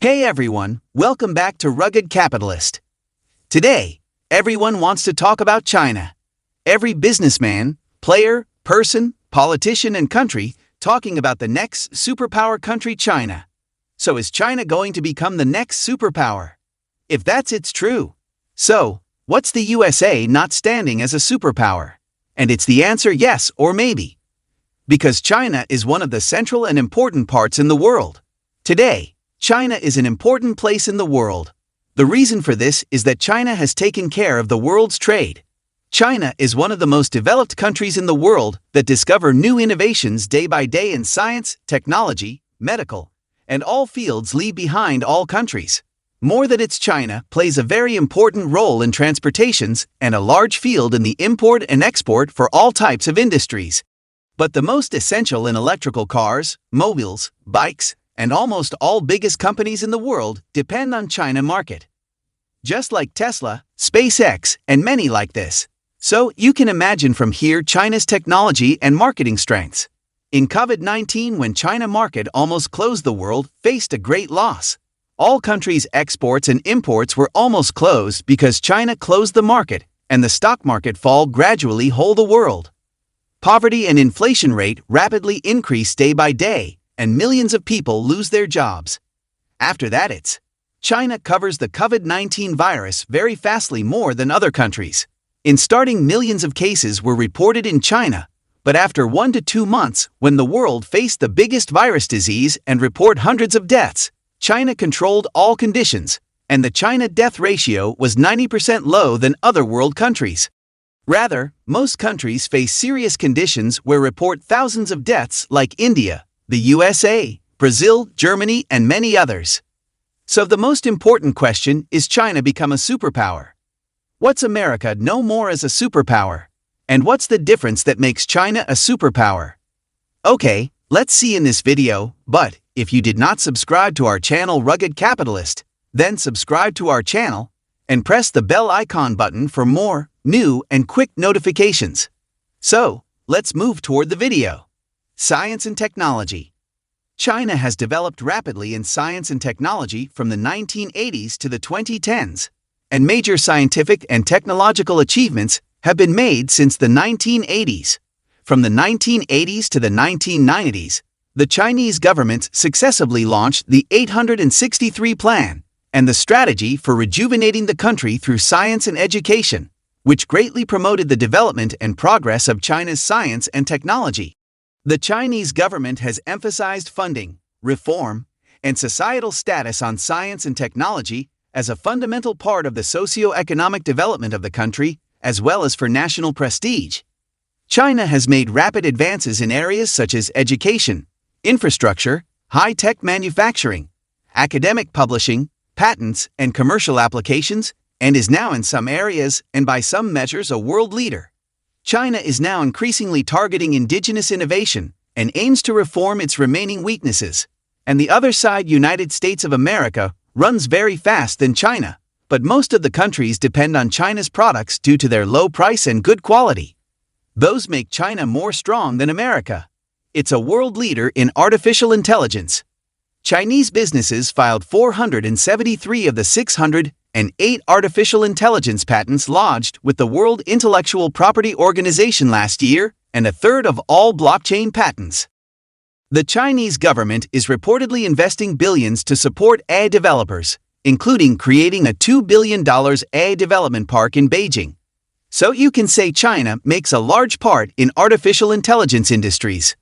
Hey everyone, welcome back to Rugged Capitalist. Today, everyone wants to talk about China. Every businessman, player, person, politician, and country talking about the next superpower country, China. So is China going to become the next superpower? If it's true. So, what's the USA not standing as a superpower? And it's the answer yes or maybe. Because China is one of the central and important parts in the world. Today, China is an important place in the world. The reason for this is that China has taken care of the world's trade. China is one of the most developed countries in the world that discover new innovations day by day in science, technology, medical, and all fields leave behind all countries. More than its China plays a very important role in transportations and a large field in the import and export for all types of industries. But the most essential in electrical cars, mobiles, bikes, and almost all biggest companies in the world depend on China market. Just like Tesla, SpaceX, and many like this. So you can imagine from here China's technology and marketing strengths. In COVID-19, when China market almost closed, the world faced a great loss. All countries' exports and imports were almost closed because China closed the market, and the stock market fall gradually hold the world. Poverty and inflation rate rapidly increase day by day, and millions of people lose their jobs. After that, China covers the COVID-19 virus very fastly, more than other countries. In starting, millions of cases were reported in China, but after 1 to 2 months, when the world faced the biggest virus disease and report hundreds of deaths, China controlled all conditions, and the China death ratio was 90% low than other world countries. Rather, most countries face serious conditions where report thousands of deaths, like India, the USA, Brazil, Germany, and many others. So the most important question is, China become a superpower? What's America no more as a superpower? And what's the difference that makes China a superpower? Okay, let's see in this video, but if you did not subscribe to our channel Rugged Capitalist, then subscribe to our channel and press the bell icon button for more new and quick notifications. So, let's move toward the video. Science and technology. China has developed rapidly in science and technology from the 1980s to the 2010s, and major scientific and technological achievements have been made since the 1980s. From the 1980s to the 1990s, the Chinese government successively launched the 863 Plan and the strategy for rejuvenating the country through science and education, which greatly promoted the development and progress of China's science and technology. The Chinese government has emphasized funding, reform, and societal status on science and technology as a fundamental part of the socio-economic development of the country, as well as for national prestige. China has made rapid advances in areas such as education, infrastructure, high-tech manufacturing, academic publishing, patents, and commercial applications, and is now in some areas, and by some measures, a world leader. China is now increasingly targeting indigenous innovation and aims to reform its remaining weaknesses. And the other side, United States of America, runs very fast than China, but most of the countries depend on China's products due to their low price and good quality. Those make China more strong than America. It's a world leader in artificial intelligence. Chinese businesses filed 473 of the 608 artificial intelligence patents lodged with the World Intellectual Property Organization last year, and a third of all blockchain patents. The Chinese government is reportedly investing billions to support AI developers, including creating a $2 billion AI development park in Beijing. So you can say China makes a large part in artificial intelligence industries.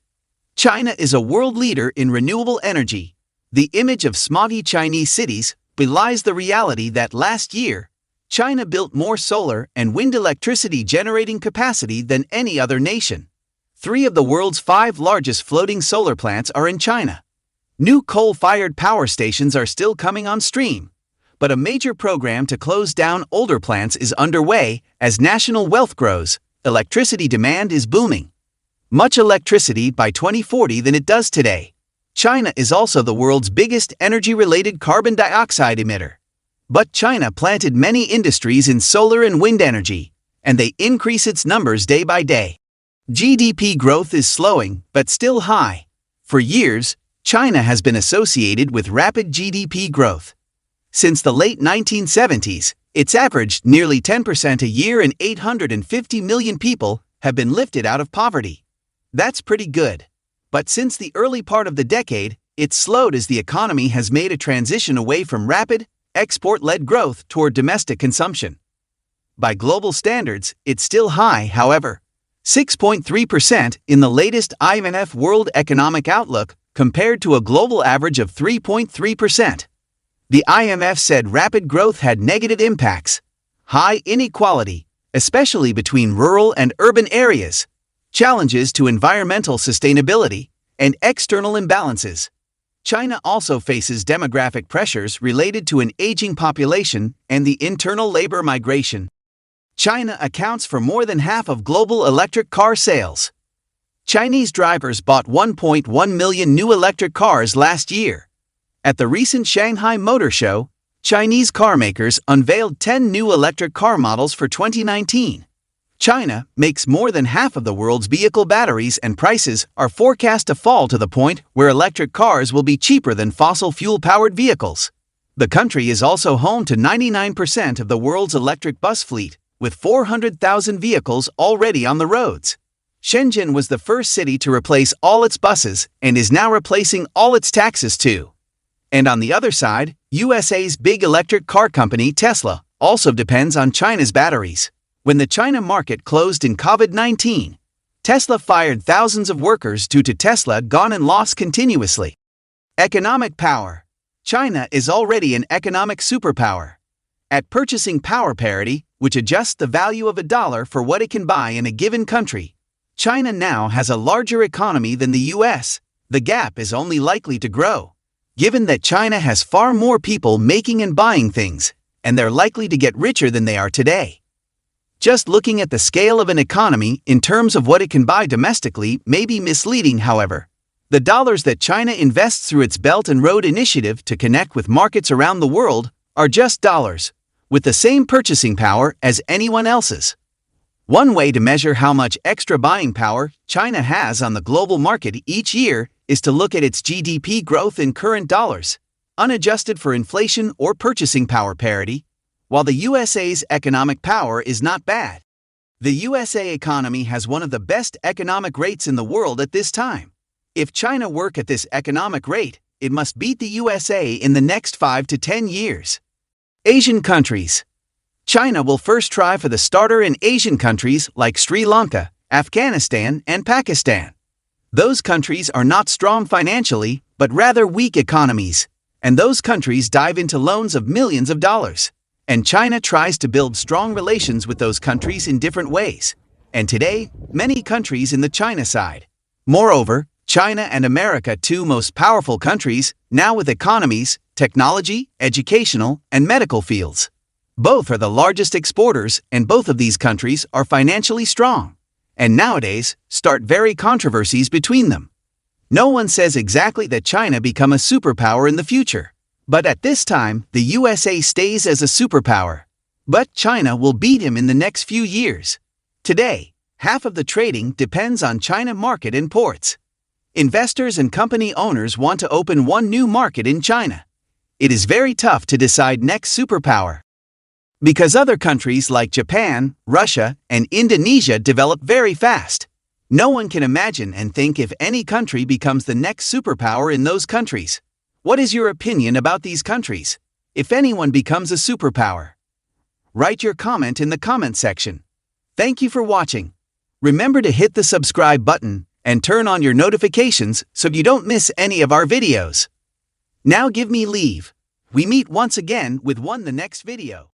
China is a world leader in renewable energy. The image of smoggy Chinese cities belies the reality that last year, China built more solar and wind electricity generating capacity than any other nation. 3 of the world's 5 largest floating solar plants are in China. New coal-fired power stations are still coming on stream, but a major program to close down older plants is underway as national wealth grows. Electricity demand is booming. Much electricity by 2040 than it does today. China is also the world's biggest energy-related carbon dioxide emitter. But China planted many industries in solar and wind energy, and they increase its numbers day by day. GDP growth is slowing, but still high. For years, China has been associated with rapid GDP growth. Since the late 1970s, it's averaged nearly 10% a year and 850 million people have been lifted out of poverty. That's pretty good. But since the early part of the decade, it's slowed as the economy has made a transition away from rapid, export-led growth toward domestic consumption. By global standards, it's still high, however. 6.3% in the latest IMF World Economic Outlook compared to a global average of 3.3%. The IMF said rapid growth had negative impacts. High inequality, especially between rural and urban areas, challenges to environmental sustainability, and external imbalances. China also faces demographic pressures related to an aging population and the internal labor migration. China accounts for more than half of global electric car sales. Chinese drivers bought 1.1 million new electric cars last year. At the recent Shanghai Motor Show, Chinese carmakers unveiled 10 new electric car models for 2019. China makes more than half of the world's vehicle batteries, and prices are forecast to fall to the point where electric cars will be cheaper than fossil fuel-powered vehicles. The country is also home to 99% of the world's electric bus fleet, with 400,000 vehicles already on the roads. Shenzhen was the first city to replace all its buses and is now replacing all its taxis too. And on the other side, USA's big electric car company Tesla also depends on China's batteries. When the China market closed in COVID-19, Tesla fired thousands of workers due to Tesla gone and lost continuously. Economic power. China is already an economic superpower. At purchasing power parity, which adjusts the value of a dollar for what it can buy in a given country, China now has a larger economy than the US. The gap is only likely to grow, given that China has far more people making and buying things, and they're likely to get richer than they are today. Just looking at the scale of an economy in terms of what it can buy domestically may be misleading, however. The dollars that China invests through its Belt and Road Initiative to connect with markets around the world are just dollars, with the same purchasing power as anyone else's. One way to measure how much extra buying power China has on the global market each year is to look at its GDP growth in current dollars, unadjusted for inflation or purchasing power parity. While the USA's economic power is not bad, the USA economy has one of the best economic rates in the world at this time. If China work at this economic rate, it must beat the USA in the next 5 to 10 years. Asian countries. China will first try for the starter in Asian countries like Sri Lanka, Afghanistan, and Pakistan. Those countries are not strong financially, but rather weak economies, and those countries dive into loans of millions of dollars. And China tries to build strong relations with those countries in different ways. And today, many countries in the China side. Moreover, China and America, two most powerful countries, now with economies, technology, educational, and medical fields. Both are the largest exporters, and both of these countries are financially strong. And nowadays, start very controversies between them. No one says exactly that China become a superpower in the future. But at this time, the USA stays as a superpower. But China will beat him in the next few years. Today, half of the trading depends on China market and ports. Investors and company owners want to open one new market in China. It is very tough to decide next superpower. Because other countries like Japan, Russia, and Indonesia develop very fast. No one can imagine and think if any country becomes the next superpower in those countries. What is your opinion about these countries? If anyone becomes a superpower, write your comment in the comment section. Thank you for watching. Remember to hit the subscribe button and turn on your notifications so you don't miss any of our videos. Now give me leave. We meet once again with the next video.